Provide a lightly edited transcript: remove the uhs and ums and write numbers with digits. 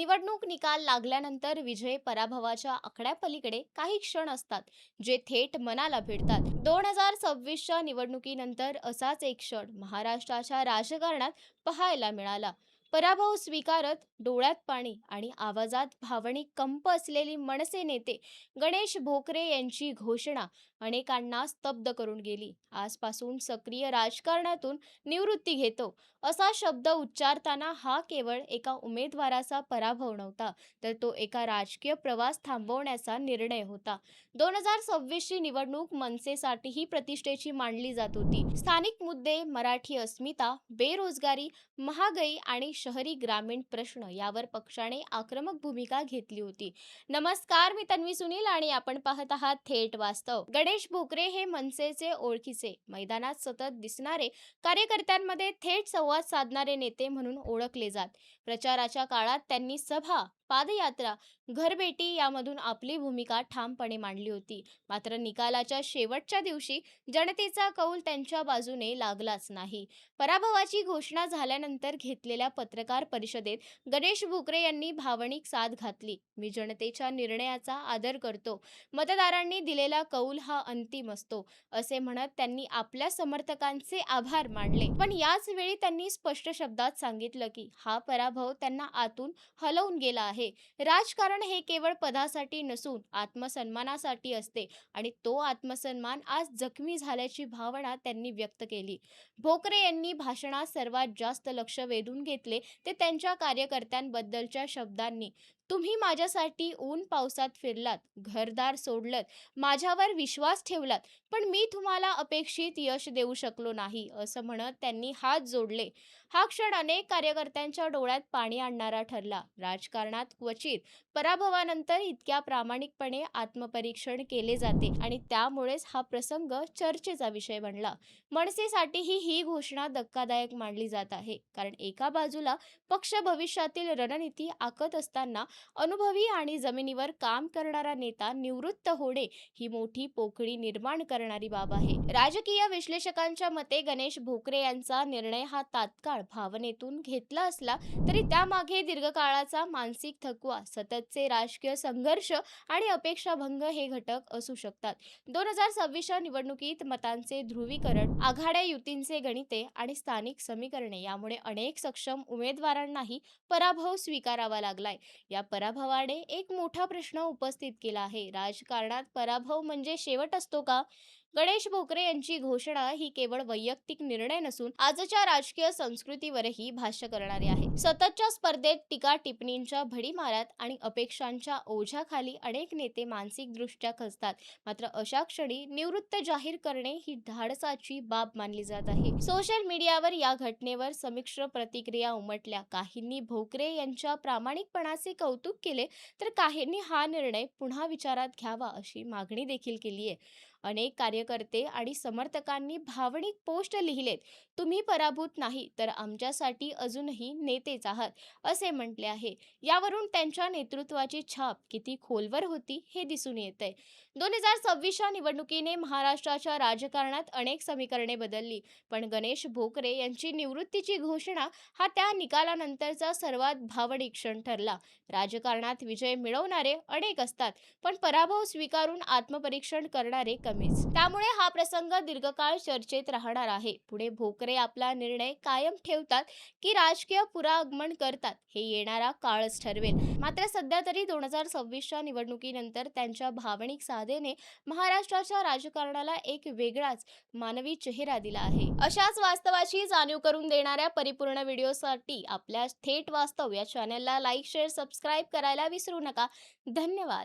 निवडणूक निकाल लागल्यानंतर विजय पराभवाच्या आकड्यापलीकडे काही क्षण असतात जे थेट मनाला भिडतात. 2026च्या निवडणुकीनंतर असाच एक क्षण महाराष्ट्राच्या राजकारणात पाहायला मिळाला. पराभव स्वीकारत डोळ्यात पाणी आणि आवाजात भावनिक कंप असलेली मनसे नेते गणेश भोकरे यांची घोषणा अनेकांना स्तब्ध करून गेली. आजपासून सक्रिय राजकारणातून निवृत्ती घेतो असा शब्द उच्चारताना हा केवळ एका उमेदवाराचा पराभव नव्हता, तर तो एका राजकीय प्रवास थांबवण्याचा निर्णय होता. 2026ची निवडणूक मनसेसाठीही प्रतिष्ठेची मानली जात होती. स्थानिक मुद्दे, मराठी अस्मिता, बेरोजगारी, महागाई आणि शहरी ग्रामीण प्रश्न यावर पक्षाने आक्रमक भूमिका घेतली होती. नमस्कार, मी तन्वी सुनील आणि आपण पाहत आहात थेट वास्तव. गणेश भोकरे हे मनसेचे ओळखीचे, मैदानात सतत दिसणारे, कार्यकर्त्यांमध्ये थेट संवाद साधणारे नेते म्हणून ओळखले जात. प्रचाराच्या काळात त्यांनी सभा, पादयात्रा, घरभेटी यामधून आपली भूमिका ठामपणे मांडली होती. मात्र निकालाच्या शेवटच्या दिवशी जनतेचा कौल त्यांच्या बाजूने लागलाच नाही. पराभवाची घोषणा झाल्यानंतर घेतलेल्या पत्रकार परिषदेत गणेश भोकरे यांनी भावनिक साद घातली. मी जनतेच्या निर्णयाचा आदर करतो. मतदारांनी दिलेला कौल हा अंतिम असतो, असे म्हणत त्यांनी आपल्या समर्थकांचे आभार मानले. पण याच वेळी त्यांनी स्पष्ट शब्दात सांगितलं की हा पराभव त्यांना आतून हलवून गेला आहे. राजकारण हे केवळ पदासाठी नसून आत्मसन्मानासाठी असते आणि तो आत्मसन्मान आज जखमी झाल्याची भावना त्यांनी व्यक्त केली. भोकरे यांनी भाषणात सर्वात जास्त लक्ष वेधून घेतले ते त्यांच्या कार्यकर्त्यांबद्दलच्या शब्दांनी. तुम्ही माझ्यासाठी ऊन पावसात फिरलात, घरदार सोडलत, माझ्यावर विश्वास ठेवलात, पण मी तुम्हाला अपेक्षित यश देऊ शकलो नाही, असं म्हणत त्यांनी हात जोडले. हा क्षण अनेक कार्यकर्त्यांच्या डोळ्यात पाणी आणणारा ठरला. राजकारणात क्वचित पराभवानंतर इतक्या प्रामाणिकपणे आत्मपरीक्षण केले जाते आणि त्यामुळेच हा प्रसंग चर्चेचा विषय बनला. मनसेसाठीही ही घोषणा धक्कादायक मानली जात आहे, कारण एका बाजूला पक्ष भविष्यातील रणनीती आखत असताना अनुभवी आणि जमिनीवर काम करणारा नेता निवृत्त होणे ही मोठी पोकळी निर्माण करणारी बाब आहे. राजकीय विश्लेषकांच्या मते गणेश भोकरे यांचा निर्णय हा तात्काळ भावनेतून घेतला असला तरी त्यामागे दीर्घकाळाचा मानसिक थकवा, सततचे राजकीय संघर्ष आणि अपेक्षाभंग हे घटक असू शकतात. 2026च्या निवडणुकीत मतांचे ध्रुवीकरण, आघाड्या युतींचे गणिते आणि स्थानिक समीकरणे यामुळे अनेक सक्षम उमेदवारांनाही पराभव स्वीकारावा लागलाय. या पराभवाने एक मोठा प्रश्न उपस्थित केला आहे. राजकारणात पराभव म्हणजे शेवट असतो का? गणेश भोकरे यांची घोषणा ही केवळ वैयक्तिक निर्णय नसून आजच्या राजकीय संस्कृतीवरही भाष्य करणारी आहे. सततच्या स्पर्धेत, टीका टिप्पणींच्या भडीमारात आणि अपेक्षांच्या ओझ्याखाली अनेक नेते मानसिकदृष्ट्या खचतात. मात्र अशा क्षणी निवृत्त जाहीर करणे ही धाडसाची बाब मानली जात आहे. सोशल मीडियावर या घटनेवर संमिश्र प्रतिक्रिया उमटल्या. काहींनी भोकरे यांच्या प्रामाणिकपणाचे कौतुक केले, तर काहींनी हा निर्णय पुन्हा विचारात घ्यावा अशी मागणी देखील केली आहे. अनेक कार्यकर्ते आणि समर्थकांनी भावनिक पोस्ट लिहिलेत. तुम्ही पराभूत नाही तर आमच्यासाठी अजूनही नेतेच आहात, असे म्हटले आहे. यावरून त्यांच्या नेतृत्वाची छाप किती खोलवर होती हे दिसून येतंय. 2026च्या निवडणुकीने महाराष्ट्राच्या राजकारणात अनेक समीकरणे बदलली, पण गणेश भोकरे यांची निवृत्तीची घोषणा हा त्या निकालानंतरचा सर्वात भावनिक क्षण ठरला. राजकारणात विजय मिळवणारे अनेक असतात, पण पराभव स्वीकारून आत्मपरीक्षण करणारे कमीच. त्यामुळे हा प्रसंग दीर्घकाळ चर्चेत राहणार आहे. पुढे भोकरे आपला निर्णय कायम ठेवतात की राजकीय पुनरागमन करतात हे येणारा काळच ठरवेल. मात्र सध्या तरी 2026च्या निवडणुकीनंतर त्यांच्या भावनिक साधेने महाराष्ट्राच्या राजकारणाला एक वेगळाच मानवी चेहरा दिला आहे. अशाच वास्तवाची जाणीव करून देणाऱ्या परिपूर्ण व्हिडिओसाठी आपल्या थेट वास्तव या चॅनलला लाईक, शेअर, सबस्क्राईब करायला विसरू नका. धन्यवाद.